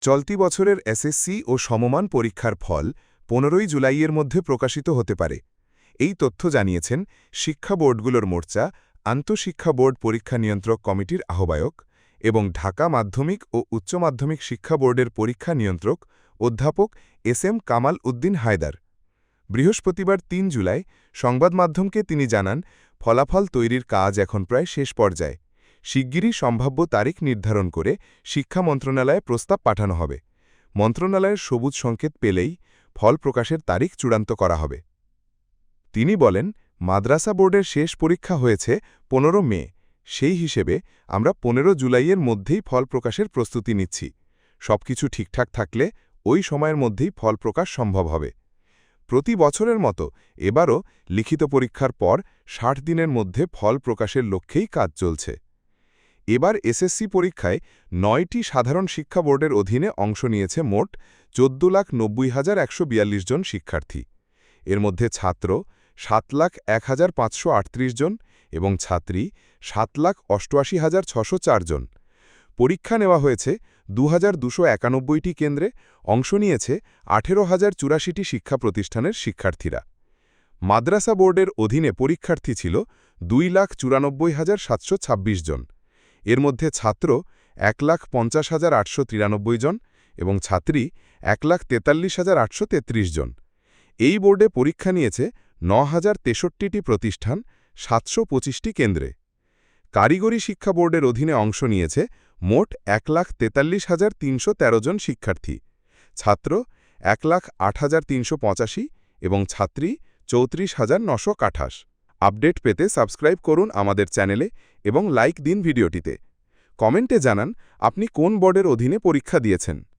চলতি বছরের এসএসসি ও সমমান পরীক্ষার ফল ১৫ই জুলাইয়ের মধ্যে প্রকাশিত হতে পারে। এই তথ্য জানিয়েছেন শিক্ষা বোর্ডগুলোর মোর্চা, আন্তঃশিক্ষা বোর্ড পরীক্ষা নিয়ন্ত্রক কমিটির আহ্বায়ক এবং ঢাকা মাধ্যমিক ও উচ্চ মাধ্যমিক শিক্ষা বোর্ডের পরীক্ষা নিয়ন্ত্রক অধ্যাপক এস কামাল উদ্দিন হায়দার। বৃহস্পতিবার ৩ জুলাই সংবাদ মাধ্যমকে তিনি জানান, ফলাফল তৈরির কাজ এখন প্রায় শেষ পর্যায়ে। শিগগিরই সম্ভাব্য তারিখ নির্ধারণ করে শিক্ষা মন্ত্রণালয়ে প্রস্তাব পাঠানো হবে। মন্ত্রণালয়ের সবুজ সংকেত পেলেই ফল প্রকাশের তারিখ চূড়ান্ত করা হবে। তিনি বলেন, মাদ্রাসা বোর্ডের শেষ পরীক্ষা হয়েছে ১৫ মে। সেই হিসেবে আমরা ১৫ জুলাইয়ের মধ্যেই ফল প্রকাশের প্রস্তুতি নিচ্ছি। সবকিছু ঠিকঠাক থাকলে ওই সময়ের মধ্যেই ফল প্রকাশ সম্ভব হবে। প্রতি বছরের মতো এবারও লিখিত পরীক্ষার পর ৬০ দিনের মধ্যে ফল প্রকাশের লক্ষ্যেই কাজ চলছে। এবার এসএসসি পরীক্ষায় ৯টি সাধারণ শিক্ষা বোর্ডের অধীনে অংশ নিয়েছে মোট ১৪,৯০,১৪২ জন শিক্ষার্থী। এর মধ্যে ছাত্র ৭,০১,৫৩৮ জন এবং ছাত্রী ৭,৮৮,৬০৪ জন। পরীক্ষা নেওয়া হয়েছে ২,২৯১টি কেন্দ্রে, অংশ নিয়েছে ১৮,০৮৪টি শিক্ষা প্রতিষ্ঠানের শিক্ষার্থীরা। মাদ্রাসা বোর্ডের অধীনে পরীক্ষার্থী ছিল ২,৯৪,৭২৬ জন। এর মধ্যে ছাত্র ১,৫০,৮৯৩ জন এবং ছাত্রী ১,৪৩,৮৩৩ জন। এই বোর্ডে পরীক্ষা নিয়েছে ৯,০৬৩টি প্রতিষ্ঠান ৭২৫টি কেন্দ্রে। কারিগরি শিক্ষা বোর্ডের অধীনে অংশ নিয়েছে মোট ১,৪৩,৩১৩ জন শিক্ষার্থী, ছাত্র ১,০৮,৩৮৫ এবং ছাত্রী ৩৪,৯২৮। আপডেট পেতে সাবস্ক্রাইব করুন আমাদের চ্যানেলে এবং লাইক দিন ভিডিওটিতে। কমেন্টে জানান আপনি কোন বোর্ডের অধীনে পরীক্ষা দিয়েছেন।